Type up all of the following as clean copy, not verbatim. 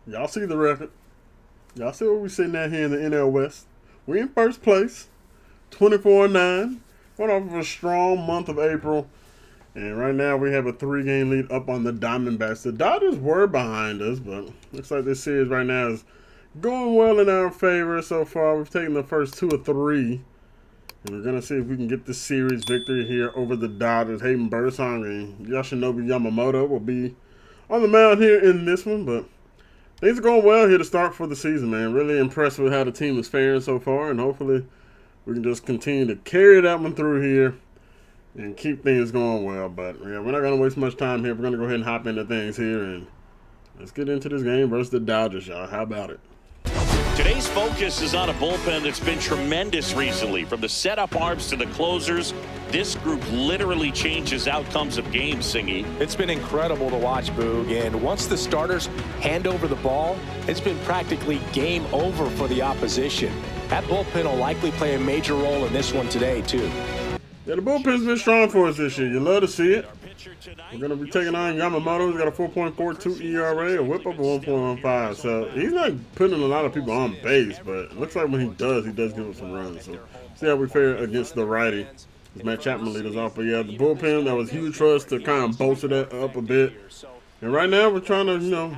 Y'all see the record. Y'all see what we sitting at here in the NL West. We in first place, 24-9. Went off of a strong month of April. And right now we have a 3-game lead up on the Diamondbacks. The Dodgers were behind us, but looks like this series right now is going well in our favor so far. We've taken the first 2 of 3. And we're going to see if we can get this series victory here over the Dodgers. Hayden Birdsong and Yoshinobu Yamamoto will be on the mound here in this one, but things are going well here to start for the season, man. Really impressed with how the team is faring so far, and hopefully we can just continue to carry that one through here and keep things going well. But, yeah, we're not going to waste much time here. We're going to go ahead and hop into things here, and let's get into this game versus the Dodgers, y'all. How about it? Today's focus is on a bullpen that's been tremendous recently. From the setup arms to the closers, this group literally changes outcomes of games, Singy. It's been incredible to watch, Boog, and once the starters hand over the ball, it's been practically game over for the opposition. That bullpen will likely play a major role in this one today, too. Yeah, the bullpen's been strong for us this year. You love to see it. We're going to be taking on Yamamoto. He's got a 4.42 ERA, a whip up of 1.15. So he's not putting a lot of people on base, but it looks like when he does give us some runs. So see how we fare against the righty. As Matt Chapman leads us off. But yeah, the bullpen, that was huge for us to kind of bolster that up a bit. And right now we're trying to,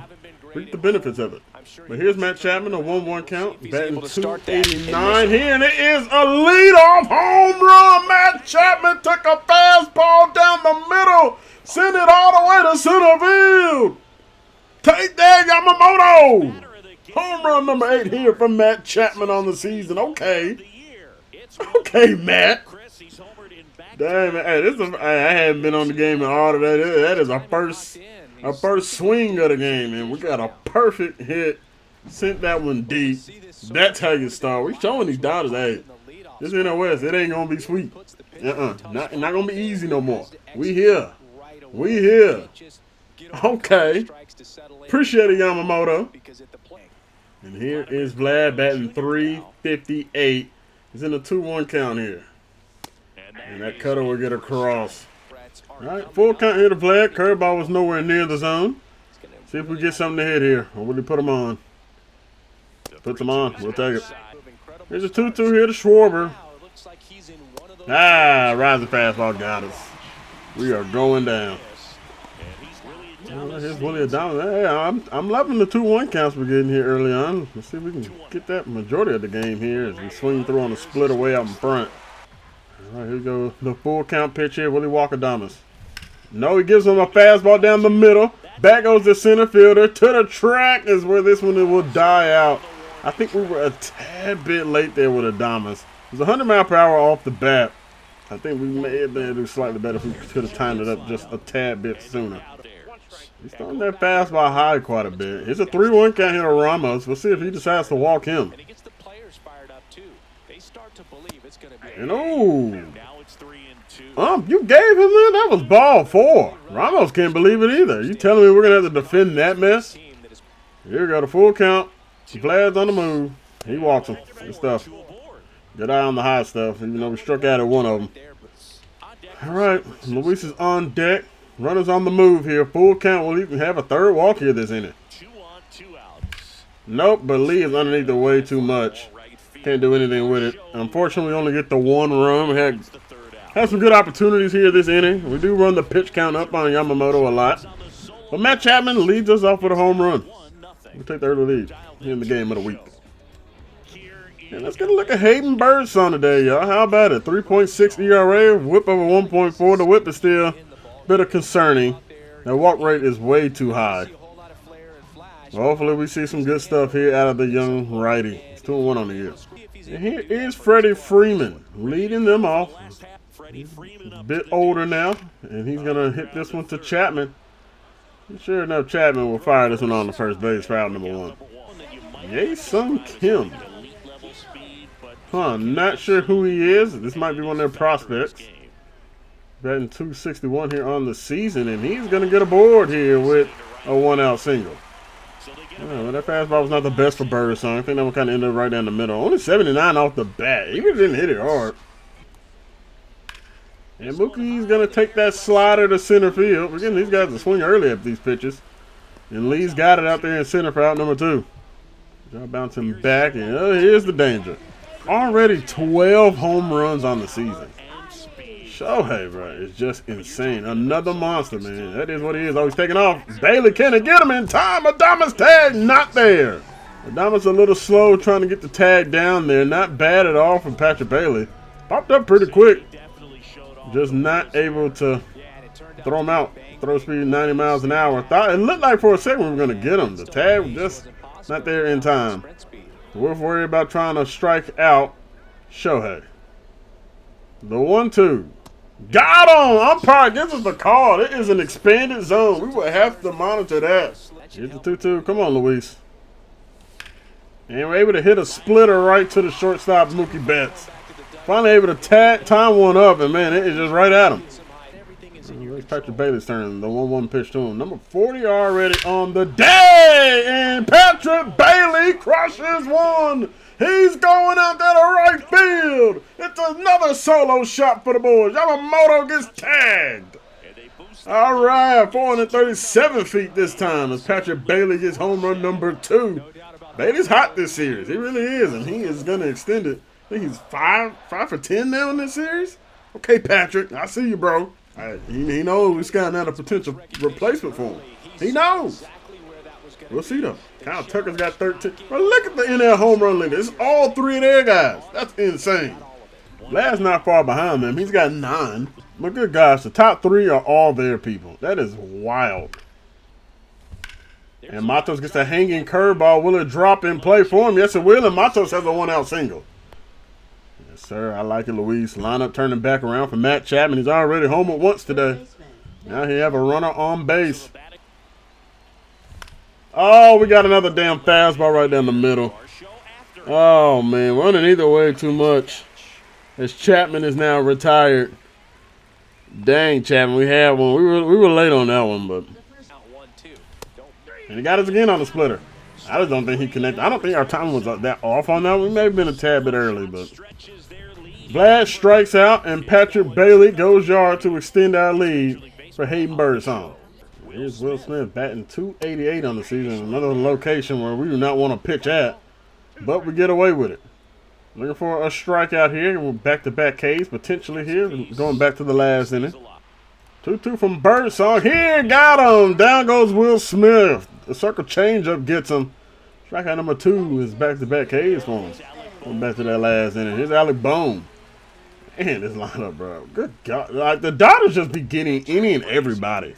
reap the benefits of it. But here's Matt Chapman, a 1-1 count, batting .289 here, and it is a leadoff home run. Matt Chapman took a fastball down the middle, sent it all the way to center field. Take that, Yamamoto. Home run number 8 here from Matt Chapman on the season. Okay, Matt. Damn, man. I hadn't been on the game in all today. That is our first swing of the game, and we got a perfect hit. Sent that one deep. That's how you start. We're showing these Dodgers, hey, this NL West, it ain't going to be sweet. Not going to be easy no more. We here. Okay. Appreciate it, Yamamoto. And here is Vlad batting .358. He's in a 2-1 count here. And that cutter will get across. All right, full count here to Vlad. Curveball was nowhere near the zone. See if we get something to hit here. Or will he put him on? Puts him on. We'll take it. Here's a 2-2 here to Schwarber. Rising fastball got us. We are going down. Here's Willie Adames. Hey, I'm loving the 2-1 counts we're getting here early on. Let's see if we can get that majority of the game here as we swing through on the splitter way out in front. All right, here we go. The full count pitch here, Willie Adames. No, he gives him a fastball down the middle. Back goes the center fielder. To the track is where this one will die out. I think we were a tad bit late there with Adames. It was 100 mile per hour off the bat. I think we may have been able to do slightly better if we could have timed it up just a tad bit sooner. He's throwing that fastball high quite a bit. Here's a 3-1 count here to Ramos. We'll see if he decides to walk him. And you gave him that? That was ball 4. Ramos can't believe it either. You telling me we're going to have to defend that mess? Here we go, the full count. Vlad's on the move. He walks him. Good stuff. Good eye on the high stuff, even though we struck out at one of them. All right, Luis is on deck. Runners on the move here. Full count. We'll even have a third walk here this inning. Nope, but Lee is underneath the way too much. Can't do anything with it. Unfortunately, we only get the 1 run. We had some good opportunities here this inning. We do run the pitch count up on Yamamoto a lot. But Matt Chapman leads us off with a home run. We'll take the early lead in the game of the week. And let's get a look at Hayden Birdsong today, y'all. How about it? 3.6 ERA, whip over 1.4. The whip is still a bit of concerning. That walk rate is way too high. Well, hopefully we see some good stuff here out of the young righty. He's 2-1 on the year. And here is Freddie Freeman leading them off. He's a bit older now, and he's going to hit this one to Chapman. Sure enough, Chapman will fire this one on the first base for out number 1. Jae-Sung Kim. Not sure who he is. This might be one of their prospects. Batting .261 here on the season, and he's going to get aboard here with a 1-out single. Well, that fastball was not the best for Birdsong. I think that one kind of ended up right down the middle. Only 79 off the bat. He really didn't hit it hard. And Mookie's going to take that slider to center field. We're getting these guys to swing early at these pitches. And Lee's got it out there in center for out number 2. Job bouncing back, and here's the danger. Already 12 home runs on the season. Shohei, bro, is just insane. Another monster, man. That is what he is. Oh, he's taking off. Bailey, can he get him in time? Adames tag, not there. Adames a little slow trying to get the tag down there. Not bad at all from Patrick Bailey. Popped up pretty quick. Just not able to throw him out. Throw speed 90 miles an hour. Thought it looked like for a second we were going to get him. The tag was just not there in time. We're worried about trying to strike out Shohei. The 1-2. Got him! Umpire gives us the call. It is an expanded zone. We will have to monitor that. Here's the 2-2. Come on, Luis. And we're able to hit a splitter right to the shortstop, Mookie Betts. Finally able to time one up, and man, it is just right at him. It's Patrick Bailey's turn. The 1-1 pitch to him. Number 40 already on the day, and Patrick Bailey crushes one. He's going out there to right field. It's another solo shot for the boys. Yamamoto gets tagged. All right, 437 feet this time as Patrick Bailey gets home run number 2. Bailey's hot this series. He really is, and he is going to extend it. I think he's 5 for 10 now in this series. Okay, Patrick, I see you, bro. He knows we scouting out a potential replacement for him. He knows. We'll see, though. Kyle Tucker's got 13. But look at the NL home run leader. It's all 3 of their guys. That's insane. Vlad's not far behind them. He's got 9. But good gosh, the top 3 are all their people. That is wild. And Matos gets a hanging curveball. Will it drop in play for him? Yes, it will. And Matos has a 1-out single. Yes, sir. I like it, Luis. Lineup turning back around for Matt Chapman. He's already homered once today. Now he have a runner on base. Oh, we got another damn fastball right down the middle. Oh, man. Running either way too much. As Chapman is now retired. Dang, Chapman. We had one. We were late on that one, but. And he got us again on the splitter. I just don't think he connected. I don't think our timing was that off on that one. We may have been a tad bit early, but. Vlad strikes out, and Patrick Bailey goes yard to extend our lead for Hayden Birdsong. Here's Will Smith batting .288 on the season. Another location where we do not want to pitch at, but we get away with it. Looking for a strikeout here. We're back-to-back Ks potentially here. Going back to the last inning. 2-2 from Birdsong. Here, got him. Down goes Will Smith. The circle changeup gets him. Strikeout number 2 is back-to-back Ks for him. Going back to that last inning. Here's Alec Bohm. Man, this lineup, bro. Good God. Like, the Dodgers just be getting any and everybody.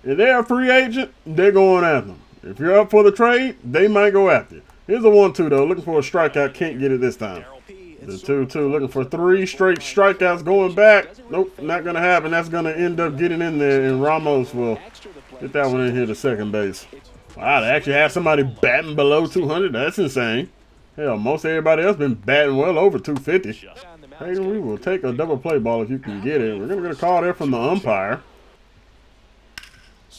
If they're a free agent, they're going after them. If you're up for the trade, they might go after you. Here's a 1-2, though. Looking for a strikeout. Can't get it this time. The 2-2. Looking for 3 straight strikeouts going back. Nope, not going to happen. That's going to end up getting in there, and Ramos will get that one in here to second base. Wow, they actually have somebody batting below 200. That's insane. Hell, most everybody else been batting well over 250. Hey, we will take a double play ball if you can get it. We're going to get a call there from the umpire.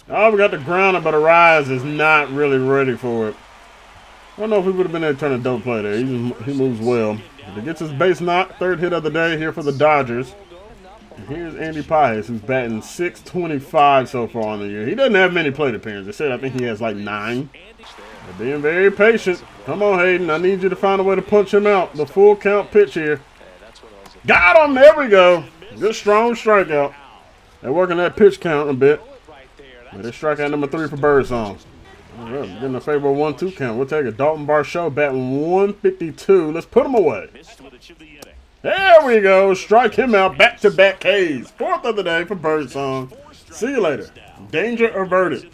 Oh, we got the grounder, but Arise is not really ready for it. I don't know if he would have been able to turn a double play there. He moves well. He gets his base knock. 3rd hit of the day here for the Dodgers. And here's Andy Pages, who's batting .625 so far on the year. He doesn't have many plate appearances. They said I think he has like 9. They're being very patient. Come on, Hayden. I need you to find a way to punch him out. The full count pitch here. Got him. There we go. Good strong strikeout. They're working that pitch count a bit. But it's strikeout number 3 for Birdsong. All right, getting a favorable 1-2 count. We'll take a Dalton Varsho batting .152. Let's put him away. There we go. Strike him out. Back-to-back Ks. 4th of the day for Birdsong. See you later. Danger averted.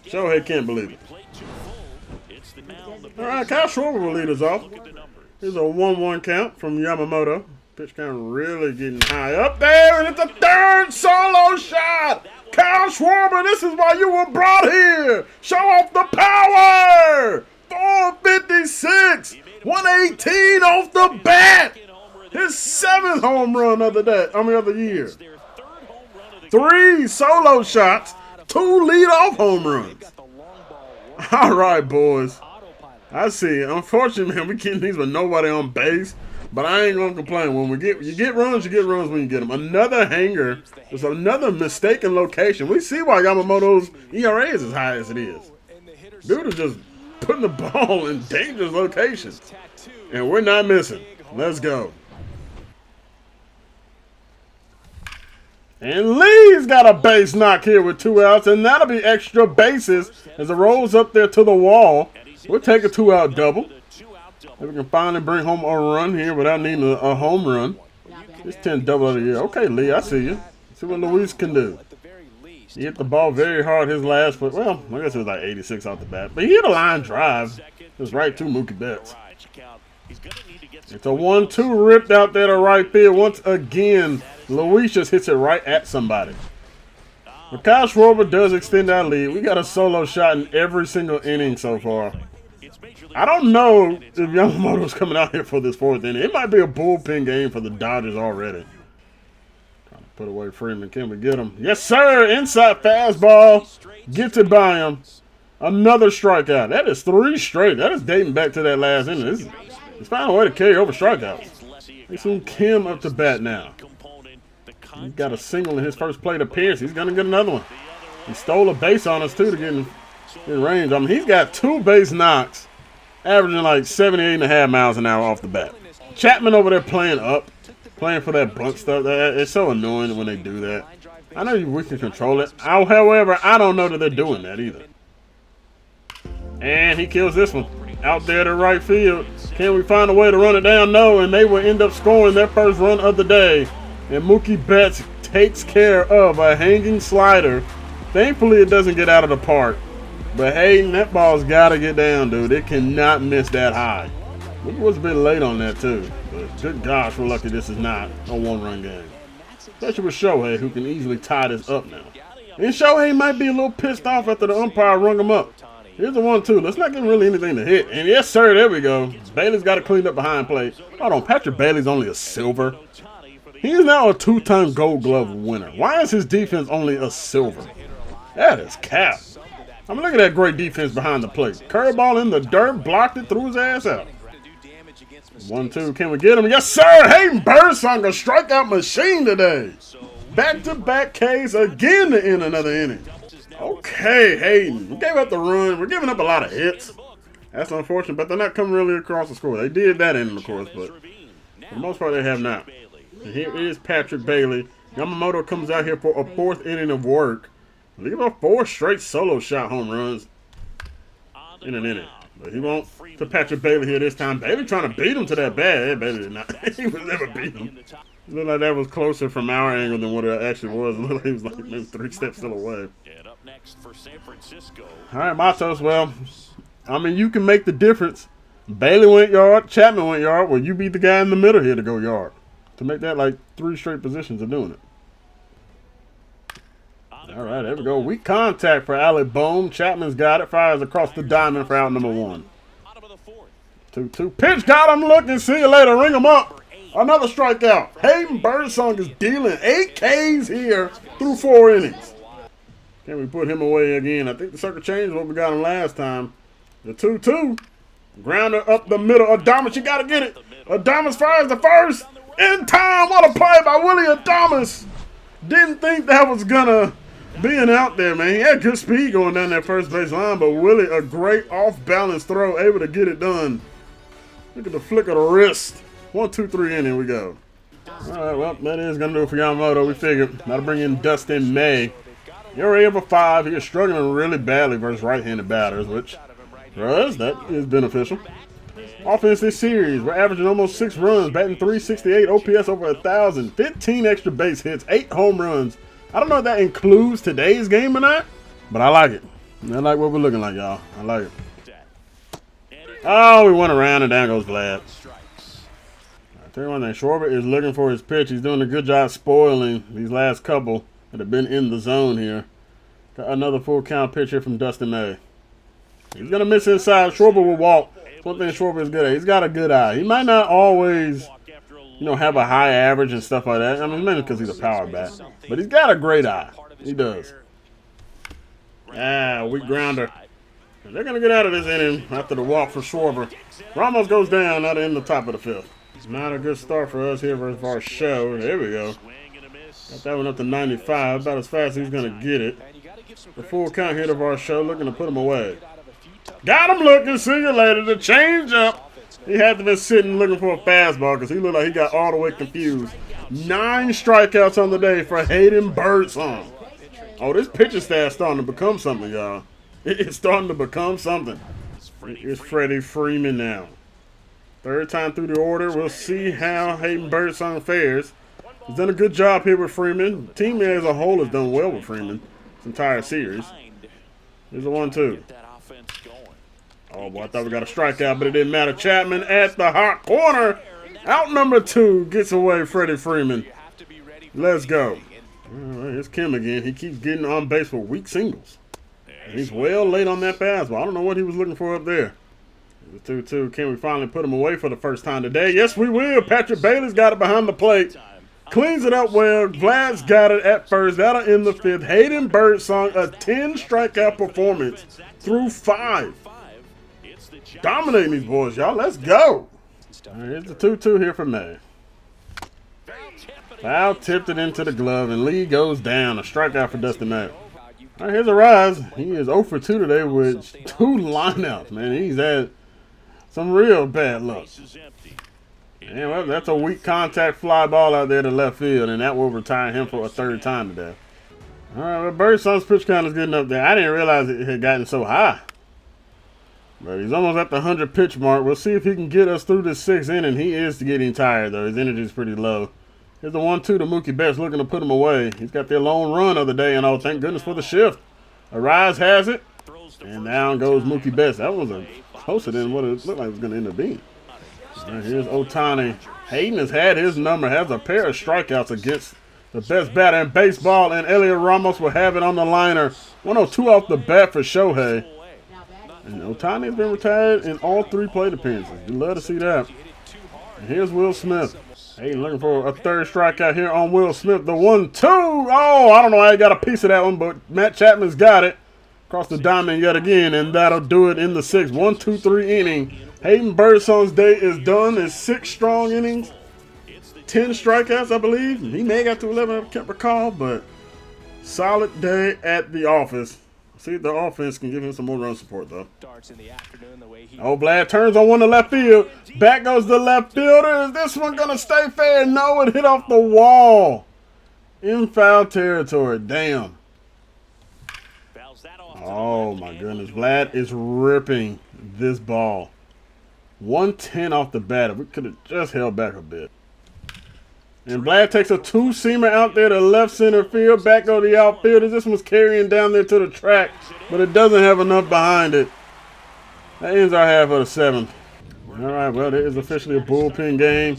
Shohei can't believe it. All right, Kyle Schwarber will lead us off. Here's a 1-1 count from Yamamoto. Pitch count really getting high up there, and it's a 3rd solo shot. Kyle Schwarber, this is why you were brought here. Show off the power. 456, 118 off the bat. His 7th home run of the day. Of the year. 3 solo shots, 2 leadoff home runs. All right, boys. I see. Unfortunately, man, we getting these with nobody on base. But I ain't gonna complain. When you get runs when you get them. Another hanger. There's another mistaken location. We see why Yamamoto's ERA is as high as it is. Dude is just putting the ball in dangerous locations. And we're not missing. Let's go. And Lee's got a base knock here with 2 outs, and that'll be extra bases as it rolls up there to the wall. We'll take a 2-out double. If we can finally bring home a run here without needing a home run. It's 10 double of the year. Okay, Lee, I see you. See what Luis can do. He hit the ball very hard his last foot. Well, I guess it was like 86 off the bat. But he hit a line drive. It was right to Mookie Betts. It's a 1-2 ripped out there to right field. Once again, Luis just hits it right at somebody. But Kyle Schwarber does extend our lead. We got a solo shot in every single inning so far. I don't know if Yamamoto's coming out here for this 4th inning. It might be a bullpen game for the Dodgers already. Trying to put away Freeman. Can we get him? Yes, sir. Inside fastball. Gets it by him. Another strikeout. That is 3 straight. That is dating back to that last inning. He's found a way to carry over strikeouts. They seen Kim up to bat now. He got a single in his first plate appearance. He's going to get another one. He stole a base on us, too, to get in range. I mean, he's got 2 base knocks, averaging like 78.5 miles an hour off the bat. Chapman over there playing for that bunt stuff. It's so annoying when they do that. I know we can control it. However, I don't know that they're doing that either. And he kills this one. Out there to right field. Can we find a way to run it down? No, and they will end up scoring their first run of the day. And Mookie Betts takes care of a hanging slider. Thankfully, it doesn't get out of the park. But hey, that ball's got to get down, dude. It cannot miss that high. Mookie was a bit late on that, too. But good gosh, we're lucky this is not a 1-run game. Especially with Shohei, who can easily tie this up now. And Shohei might be a little pissed off after the umpire rung him up. Here's the 1-2. Let's not get really anything to hit. And yes, sir, there we go. Bailey's got to clean up behind plate. Hold on, Patrick Bailey's only a silver. He is now a 2-time Gold Glove winner. Why is his defense only a silver? That is cap. I mean, look at that great defense behind the plate. Curveball in the dirt, blocked it, threw his ass out. 1-2, can we get him? Yes, sir. Hayden Birdsong, a strikeout machine today. Back-to-back Ks again to end another inning. Okay, Hayden. We gave up the run. We're giving up a lot of hits. That's unfortunate, but they're not coming really across the score. They did that inning, of course, but for the most part, they have not. And here is Patrick Bailey. Yamamoto comes out here for a 4th inning of work. Leave up 4 straight solo shot home runs in an inning. But he won't to Patrick Bailey here this time. Bailey trying to beat him to that bat. Bailey did not. He would never beat him. It looked like that was closer from our angle than what it actually was. It looked like he was like maybe 3 steps still away. All right, Matos. Well, I mean, you can make the difference. Bailey went yard. Chapman went yard. Well, you beat the guy in the middle here to go yard. To make that like 3 straight positions of doing it. All right, there we go. Weak contact for Alec Bohm. Chapman's got it. Fires across the diamond for out number 1. 2-2. Pitch got him looking. See you later. Ring him up. Another strikeout. Hayden Birdsong is dealing 8 Ks here through 4 innings. Can we put him away again? I think the circle changed what we got him last time. The 2-2. Grounder up the middle. Adames, you got to get it. Adames fires the first. In time. What a play by Willie Adames. Didn't think that was going to be an out there, man. He had good speed going down that first base line, but Willie, a great off-balance throw, able to get it done. Look at the flick of the wrist. 1-2-3 inning we go. All right, well, that is going to do it for Yamamoto. We figured that'll bring in Dustin May. You're able 5. He is struggling really badly versus right-handed batters, which for us, that is beneficial. Offense this series, we're averaging almost 6 runs, batting .368, OPS over 1,000, 15 extra base hits, 8 home runs. I don't know if that includes today's game or not, but I like it. I like what we're looking like, y'all. I like it. Oh, we went around and down goes Vlad. I tell you one thing, Schwarber is looking for his pitch. He's doing a good job spoiling these last couple that have been in the zone here. Got another full count pitch here from Dustin May. He's going to miss inside. Schwarber will walk. One thing Schwarber is good at. He's got a good eye. He might not always, have a high average and stuff like that. I mean, mainly because he's a power bat. But he's got a great eye. He does. Weak grounder. And they're going to get out of this inning after the walk for Schwarber. Ramos goes down at the end of the top of the 5th. Not a good start for us here versus our show. There we go. Got that one up to 95. About as fast as he's going to get it. The full count hit of our show, looking to put him away. Got him looking. See you later. The change up. He had to be sitting looking for a fastball because he looked like he got all the way confused. 9 strikeouts on the day for Hayden Birdsong. Oh, this pitcher staff starting to become something, y'all. It's starting to become something. It's Freddie Freeman now. 3rd time through the order. We'll see how Hayden Birdsong fares. He's done a good job here with Freeman. The team as a whole has done well with Freeman this entire series. Here's a 1-2. Oh, boy, I thought we got a strikeout, but it didn't matter. Chapman at the hot corner. Out number 2 gets away Freddie Freeman. Let's go. All right, here's Kim again. He keeps getting on base for weak singles. And he's well late on that fastball. I don't know what he was looking for up there. The 2-2. Can we finally put him away for the first time today? Yes, we will. Patrick Bailey's got it behind the plate. Cleans it up well. Vlad's got it at first. That'll end the 5th. Hayden Birdsong, a 10 strikeout performance through 5. Dominating these boys, y'all. Let's go. All right, here's the 2-2 here for May. Foul tipped it into the glove, and Lee goes down. A strikeout for Dustin May. All right, here's a rise. He is 0 for 2 today with 2 lineouts, man. He's had some real bad luck. And well, that's a weak contact fly ball out there to left field, and that will retire him for a 3rd time today. All right, well, Birdsong's pitch count is getting up there. I didn't realize it had gotten so high. But he's almost at the 100 pitch mark. We'll see if he can get us through this 6th inning. He is getting tired, though. His energy is pretty low. Here's the 1-2 to Mookie Betts looking to put him away. He's got their lone run of the day, and oh, thank goodness for the shift. Arise has it, and down goes Mookie Betts. That was closer than what it looked like it was going to end up being. Right, here's Ohtani. Hayden has had his number, has a pair of strikeouts against the best batter in baseball, and Elliot Ramos will have it on the liner. 102 off the bat for Shohei. And Ohtani has been retired in all 3 plate appearances. You'd love to see that. And here's Will Smith. Hayden looking for a 3rd strikeout here on Will Smith. The 1-2. Oh, I don't know how he got a piece of that one, but Matt Chapman's got it. Across the diamond yet again, and that'll do it in the 6th. 1-2-3 inning. Hayden Birdsong's day is done. It's 6 strong innings. 10 strikeouts, I believe. He may have got to 11, I can't recall, but solid day at the office. See if the offense can give him some more run support, though. Oh, Vlad turns on one to left field. Back goes the left fielder. Is this one going to stay fair? No, it hit off the wall. In foul territory. Damn. Oh, my goodness. Vlad is ripping this ball. 110 off the bat. We could have just held back a bit. And Vlad takes a 2-seamer out there to left center field. Back go the outfielders. This one's carrying down there to the track, but it doesn't have enough behind it. That ends our half of the 7th. All right, well, it is officially a bullpen game.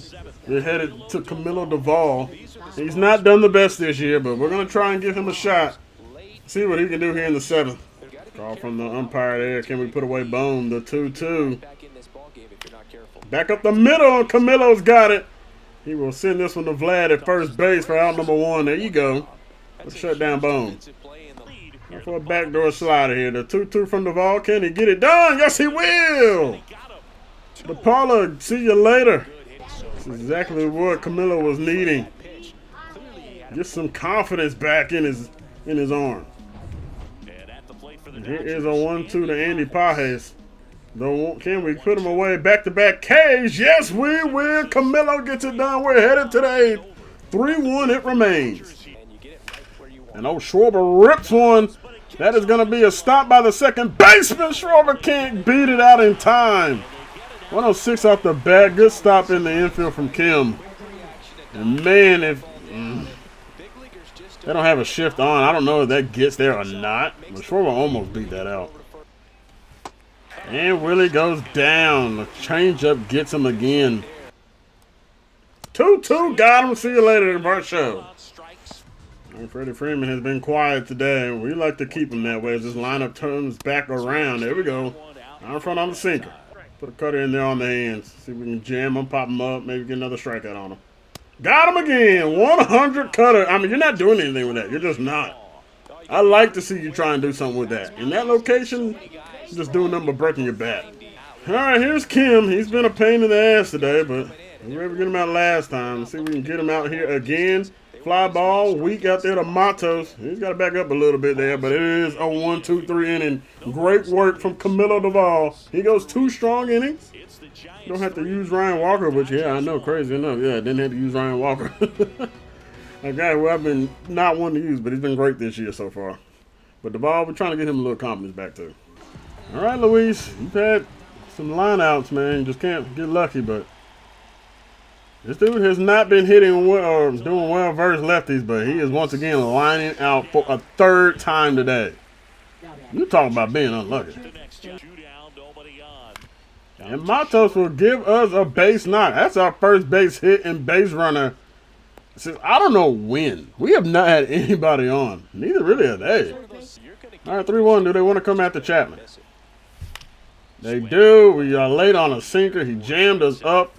We're headed to Camilo Duvall. He's not done the best this year, but we're going to try and give him a shot. See what he can do here in the 7th. Call from the umpire there. Can we put away Bone? The 2-2. Back up the middle. Camilo's got it. He will send this one to Vlad at first base for out number 1. There you go. Let's shut down Bone. For a backdoor slider here. The 2-2 from Duvall. Can he get it done? Yes, he will. DePaula, see you later. This is exactly what Camilo was needing. Get some confidence back in his arm. And here is a 1-2 to Andy Pages. Can we put him away? Back-to-back K's. Yes, we will. Camilo gets it done. We're headed to the 8th. 3-1 it remains. And old Schwarber rips one. That is going to be a stop by the second baseman. Schwarber can't beat it out in time. 106 off the bat. Good stop in the infield from Kim. And man, if they don't have a shift on, I don't know if that gets there or not. But Schwarber almost beat that out. And Willie goes down. The changeup gets him again. 2-2 got him. See you later, Bart Show. And Freddie Freeman has been quiet today. We like to keep him that way as this lineup turns back around. There we go. Out in front on the sinker. Put a cutter in there on the hands. See if we can jam him, pop him up, maybe get another strikeout on him. Got him again. 100 cutter. I mean, you're not doing anything with that. You're just not. I like to see you try and do something with that. In that location, you're just doing nothing but breaking your bat. All right, here's Kim. He's been a pain in the ass today, but We were able to get him out last time. Let's see if we can get him out here again. Fly ball, weak out there to Matos. He's got to back up a little bit there, but it is a 1-2-3 inning. Great work from Camilo Duvall. He goes 2 strong innings. You don't have to use Ryan Walker, but yeah, I know, crazy enough. Yeah, didn't have to use Ryan Walker. A guy who I've been not one to use, but he's been great this year so far. But Duvall, we're trying to get him a little confidence back too. All right, Luis, you've had some lineouts, man. You just can't get lucky, but this dude has not been hitting well or doing well versus lefties, but he is once again lining out for a 3rd time today. You talk about being unlucky. And Matos will give us a base knock. That's our first base hit and base runner since I don't know when. We have not had anybody on. Neither really have they. All right, 3-1. Do they want to come after Chapman? They do. We are late on a sinker. He jammed us up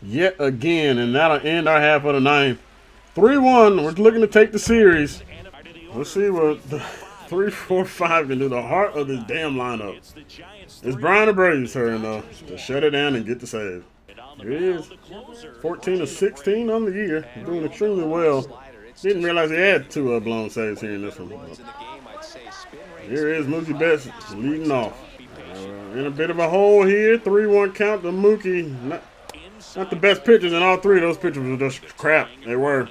yet again, and that'll end our half of the 9th. 3-1. We're looking to take the series. Let's see what the 3-4-5 can do. The heart of this damn lineup. It's Brian Abraeu's turn, though, to shut it down and get the save. Here he is. 14-16 on the year. He's doing extremely well. Didn't realize he had 2 blown saves here in this one. Here is Mookie Betts leading off. In a bit of a hole here. 3-1 count to Mookie. Not the best pitchers, and all 3 of those pitchers were just crap. They were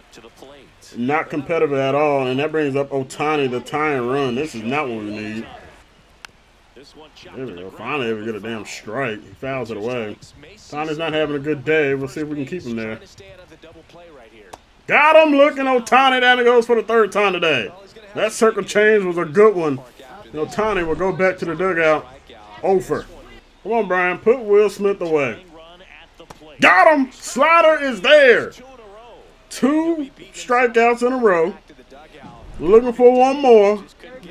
not competitive at all, and that brings up Ohtani, the tying run. This is not what we need. There we go. Finally able to get a damn strike. He fouls it away. Ohtani's not having a good day. We'll see if we can keep him there. Got him looking. Ohtani down it goes for the 3rd time today. That circle change was a good one. And Ohtani will go back to the dugout. Over. Come on, Brian. Put Will Smith away. Got him. Slider is there. 2 strikeouts in a row. Looking for 1 more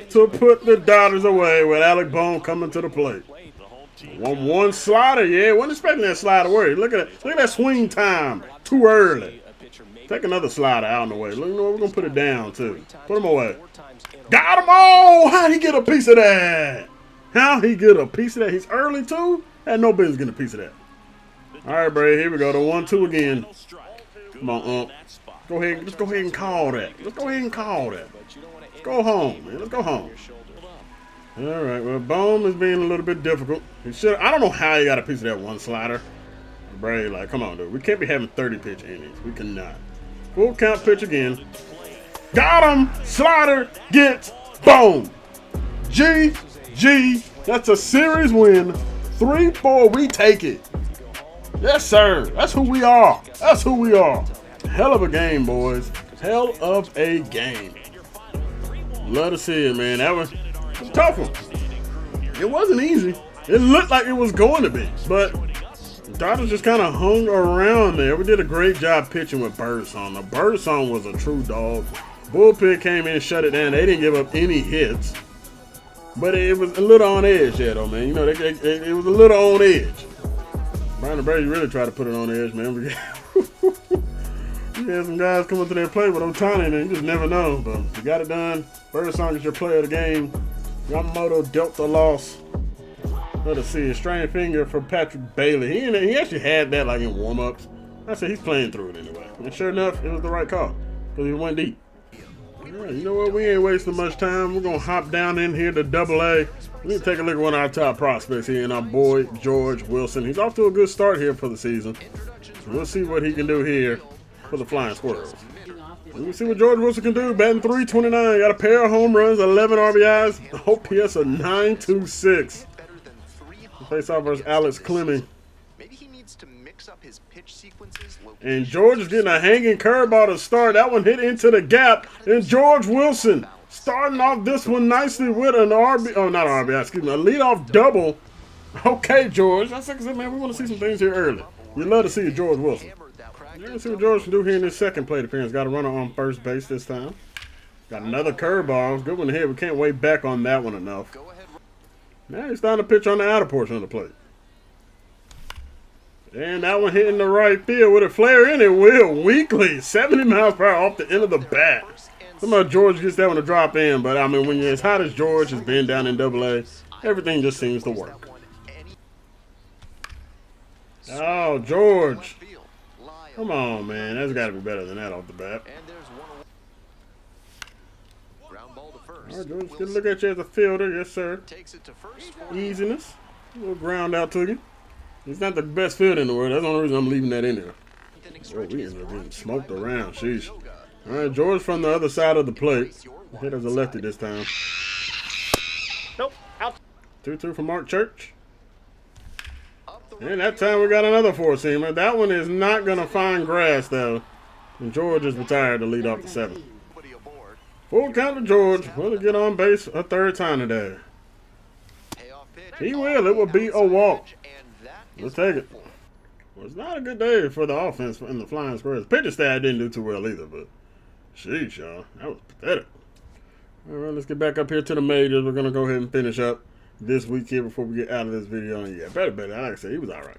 to put the Dodgers away with Alec Bohm coming to the plate. 1-1 slider. Yeah, wasn't expecting that slider work. Look at that swing time. Too early. Take another slider out in the way. Look, you know what? We're going to put it down, too. Put him away. Got him. Oh, how'd he get a piece of that? How'd he get a piece of that? He's early, too. Had no business getting a piece of that. All right, Bray, here we go. The 1-2 again. Come on, Go ahead. Let's go ahead and call that. Let's go ahead and call that. Let's go home, man. Let's go home. All right, well, Bohm is being a little bit difficult. I don't know how he got a piece of that 1 slider. Bray, like, come on, dude. We can't be having 30-pitch innings. We cannot. Full count pitch again. Got him. Slider gets Bohm. GG. That's a series win. 3-4. We take it. Yes, sir. That's who we are. That's who we are. Hell of a game, boys. Hell of a game. Love to see it, man. That was a tough one. It wasn't easy. It looked like it was going to be, but the Dodgers just kind of hung around there. We did a great job pitching with Birdsong. The Birdsong was a true dog. Bullpen came in and shut it down. They didn't give up any hits, but it was a little on edge there, though, man. You know, it was a little on edge. Brian Abraeu really tried to put it on edge, man. You had some guys coming to their play with Ohtani, and you just never know. But you got it done. Birdsong is your player of the game. Yamamoto dealt the loss. Let's see, a strained finger for Patrick Bailey. He actually had that like in warm-ups. I said he's playing through it anyway. And sure enough, it was the right call because he went deep. All right, you know what? We ain't wasting much time. We're going to hop down in here to AA. We need to take a look at one of our top prospects here, and our boy, George Wilson. He's off to a good start here for the season. So we'll see what he can do here for the Flying Squirrels. We'll see what George Wilson can do. Batting .329. Got a pair of home runs, 11 RBIs, OPS of 926. Face off versus Alex Clemming. And George is getting a hanging curveball to start. That one hit into the gap. And George Wilson starting off this one nicely with an a leadoff double. Okay, George. That's like I said, man, we want to see some things here early. You'd love to see George Wilson. You're going to see what George can do here in his second plate appearance. Got a runner on first base this time. Got another curveball. Good one to hit. We can't wait back on that one enough. Now he's starting to pitch on the outer portion of the plate. And that one hitting the right field with a flare in it. Will Weekly, 70 miles per hour off the end of the bat. Somehow George gets that one to drop in. But, I mean, when you're as hot as George has been down in AA, everything just seems to work. Oh, George. Come on, man. That's got to be better than that off the bat. All right, George, good look at you as a fielder. Yes, sir. Easiness. A little ground out to you. He's not the best fielder in the world. That's the only reason I'm leaving that in there. Oh, we ended up getting smoked around. Sheesh. All right, George from the other side of the plate. Hit as a lefty this time. Nope. Out. 2-2 for Mark Church. And that time we got another four-seamer. That one is not going to find grass, though. And George is retired to lead off the seventh. Full count to George. Will he get on base a third time today? He will. It will be a walk. Let's take it. Well, it's not a good day for the offense in the Flying Squirrels. Pitcher staff didn't do too well either, but sheesh, y'all. That was pathetic. All right, let's get back up here to the majors. We're going to go ahead and finish up this week here before we get out of this video. And yeah, better. Like I said, he was all right.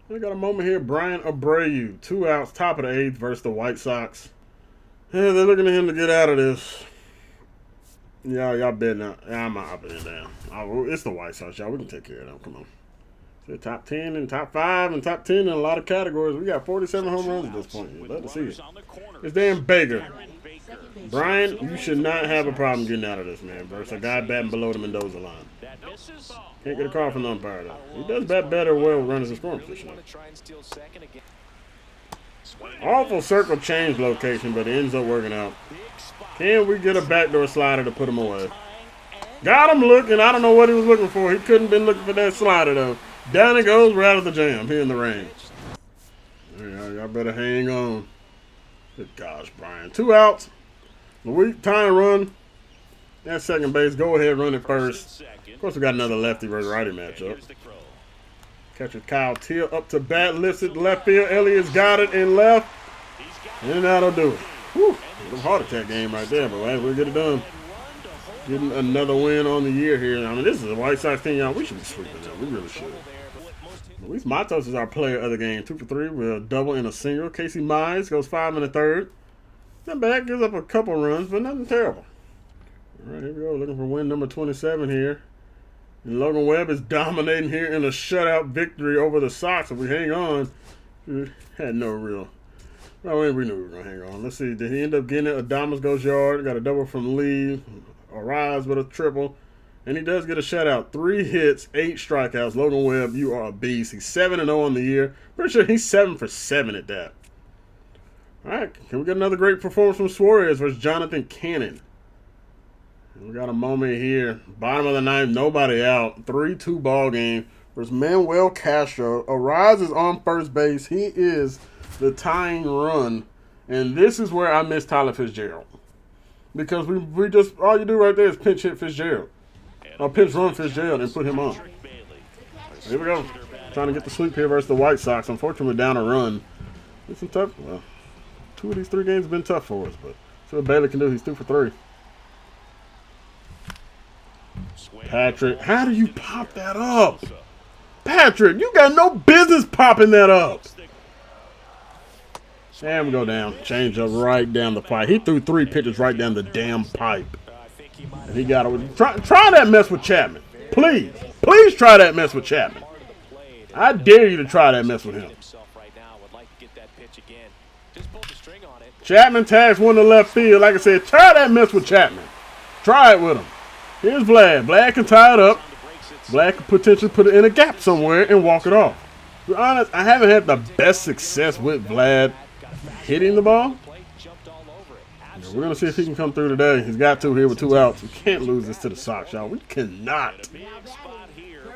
We got a moment here. Brian Abreu, 2 outs, top of the 8th versus the White Sox. Yeah, they're looking at him to get out of this. Y'all bet not. I'm up and down. It's the White Sox, y'all. We can take care of them. Come on. So top 10 and top 5 and top 10 in a lot of categories. We got 47 home runs at this point. You'd love to see it. It's Dan Baker. Brian, you should not have a problem getting out of this, man, versus a guy batting below the Mendoza line. Can't get a call from the umpire, though. He does bat better well runners in scoring position. Awful circle change location, but it ends up working out. Can we get a backdoor slider to put him away? Got him looking. I don't know what he was looking for. He couldn't have been looking for that slider, though. Down it goes. We're out of the jam here in the rain. Y'all better hang on. Good gosh, Brian. 2 outs. The tying run. That's second base. Go ahead, run it first. Of course, we got another lefty versus righty matchup. Catcher Kyle Till up to bat. Lifts it left field. Elliott's got it in left. And that'll do it. Whew. A heart attack game right there, but we'll get it done. Getting another win on the year here. I mean, this is a White Sox team, y'all. We should be sweeping them. We really should. Luis Matos is our player of the game. 2 for 3 with a double and a single. Casey Mize goes 5 1/3. Not bad. Gives up a couple runs, but nothing terrible. All right, here we go. Looking for win number 27 here. And Logan Webb is dominating here in a shutout victory over the Sox. If we hang on, we had no real. Well, we knew we were going to hang on. Let's see. Did he end up getting it? Adames goes yard. Got a double from Lee. Arise with a triple. And he does get a shutout. 3 hits, 8 strikeouts. Logan Webb, you are a beast. He's 7-0 on the year. Pretty sure he's 7 for 7 at that. All right. Can we get another great performance from Suarez versus Jonathan Cannon? We got a moment here. Bottom of the 9th, nobody out. 3-2 ball game versus Manuel Castro. Arise is on first base. He is the tying run. And this is where I miss Tyler Fitzgerald. Because we just, all you do right there is pinch hit Fitzgerald. Or pinch run Fitzgerald and put him on. Here we go. Trying to get the sweep here versus the White Sox. Unfortunately, down a run. It's some tough. Well, 2 of these 3 games have been tough for us. But see what Bailey can do. He's 2 for 3. Patrick, how do you pop that up? Patrick, you got no business popping that up. And we go down. Change up right down the pipe. He threw 3 pitches right down the damn pipe. And he got it. Try that mess with Chapman. Please. Please try that mess with Chapman. I dare you to try that mess with him. Chapman tags one to left field. Like I said, try that mess with Chapman. Try it with him. Here's Vlad. Vlad can tie it up. Vlad can potentially put it in a gap somewhere and walk it off. To be honest, I haven't had the best success with Vlad hitting the ball. We're going to see if he can come through today. He's got 2 here with 2 outs. We can't lose this to the Sox, y'all. We cannot.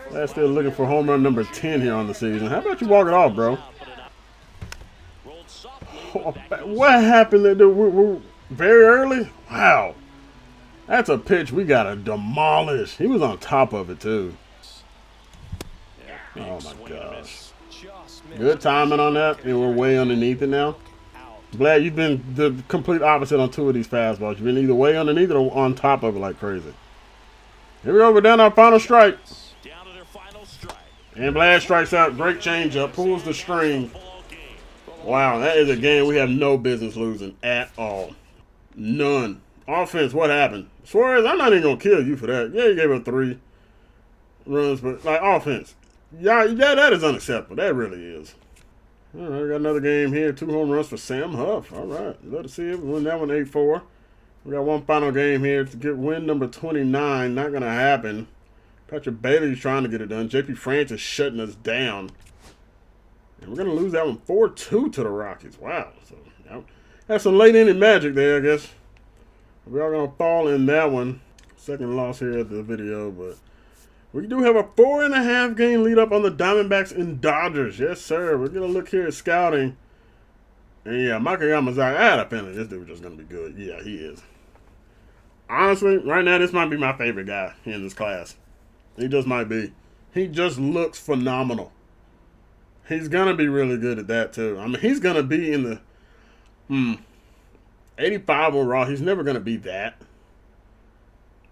Vlad's still looking for home run number 10 here on the season. How about you walk it off, bro? Oh, what happened there? We're very early? Wow. That's a pitch we got to demolish. He was on top of it, too. Oh, my gosh. Good timing on that, and we're way underneath it now. Vlad, you've been the complete opposite on 2 of these fastballs. You've been either way underneath it or on top of it like crazy. Here we go. We're down our final strike. And Vlad strikes out. Great changeup. Pulls the string. Wow, that is a game we have no business losing at all. None. Offense, what happened? Suarez, I'm not even going to kill you for that. Yeah, you gave up 3 runs, but like offense. Yeah, that is unacceptable. That really is. All right, got another game here. 2 home runs for Sam Huff. All right, love to see it. We win that one 8-4. We got one final game here to get win number 29. Not going to happen. Patrick Bailey's trying to get it done. JP Francis shutting us down. And we're going to lose that one 4-2 to the Rockies. Wow. So, that's some late inning magic there, I guess. We are going to fall in that one. Second loss here at the video, but we do have a 4.5 game lead up on the Diamondbacks and Dodgers. Yes, sir. We're going to look here at scouting. And yeah, Michael Yamazaki, I had a feeling this dude was just going to be good. Yeah, he is. Honestly, right now, this might be my favorite guy in this class. He just might be. He just looks phenomenal. He's going to be really good at that, too. I mean, he's going to be in the 85 overall. He's never going to be that.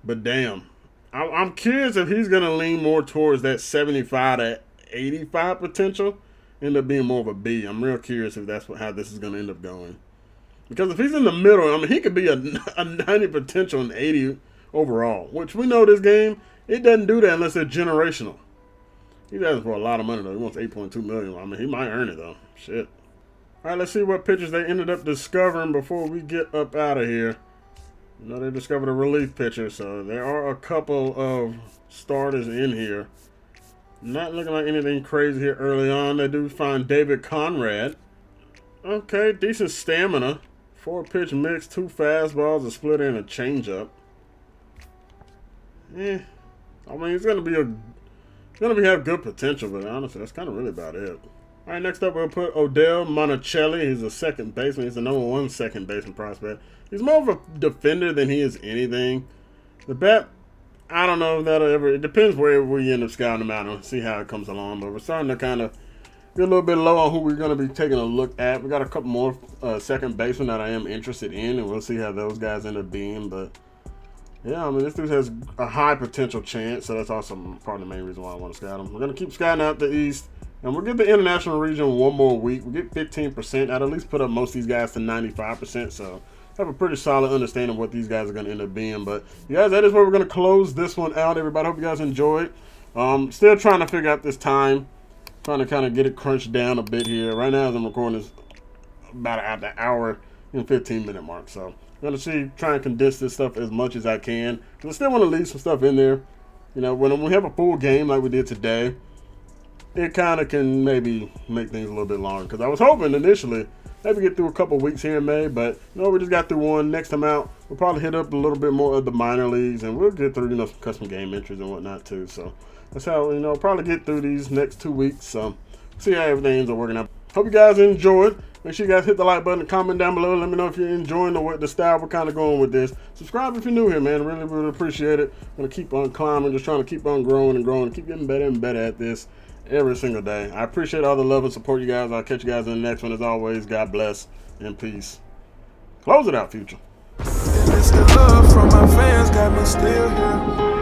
But damn. I'm curious if he's going to lean more towards that 75 to 85 potential. End up being more of a B. I'm real curious if that's how this is going to end up going. Because if he's in the middle, I mean, he could be a 90 potential and 80 overall. Which we know this game, it doesn't do that unless it's generational. He's asking for a lot of money, though. He wants $8.2 million. I mean, he might earn it, though. Shit. All right, let's see what pitchers they ended up discovering before we get up out of here. You know, they discovered a relief pitcher, so there are a couple of starters in here. Not looking like anything crazy here early on. They do find David Conrad. Okay, decent stamina. 4-pitch mix, 2 fastballs, a splitter, and a changeup. I mean, it's gonna have good potential, but honestly, that's kind of really about it. All right, next up we'll put Odell Monticelli. He's a second baseman. He's the #1 second baseman prospect. He's more of a defender than he is anything. The bat, I don't know if that'll ever. It depends where we end up scouting him out and see how it comes along. But we're starting to kind of get a little bit low on who we're going to be taking a look at. We got a couple more second basemen that I am interested in, and we'll see how those guys end up being. But yeah, I mean, this dude has a high potential chance, so that's also part of the main reason why I want to scout him. We're going to keep scouting out the East, and we'll give the international region one more week. We get 15%. I'd at least put up most of these guys to 95%, so I have a pretty solid understanding of what these guys are going to end up being. But, you guys, that is where we're going to close this one out, everybody. Hope you guys enjoyed. Still trying to figure out this time. Trying to kind of get it crunched down a bit here. Right now, as I'm recording this, about at the hour and 15-minute mark. So, I'm going to try and condense this stuff as much as I can. Because I still want to leave some stuff in there. You know, when we have a full game like we did today, it kind of can maybe make things a little bit longer. Because I was hoping initially maybe get through a couple weeks here in May, but we just got through one. Next time out, we'll probably hit up a little bit more of the minor leagues, and we'll get through some custom game entries and whatnot too. So that's how probably get through these next 2 weeks. So see how everything ends up working out. Hope you guys enjoyed. Make sure you guys hit the like button and comment down below. Let me know if you're enjoying the style we're kind of going with this. Subscribe if you're new here, man. Really, really appreciate it. I'm gonna keep on climbing, just trying to keep on growing and growing, keep getting better and better at this every single day. I appreciate all the love and support, you guys. I'll catch you guys in the next one. As always, God bless and peace. Close it out, Future. And it's the love from my fans got me still here.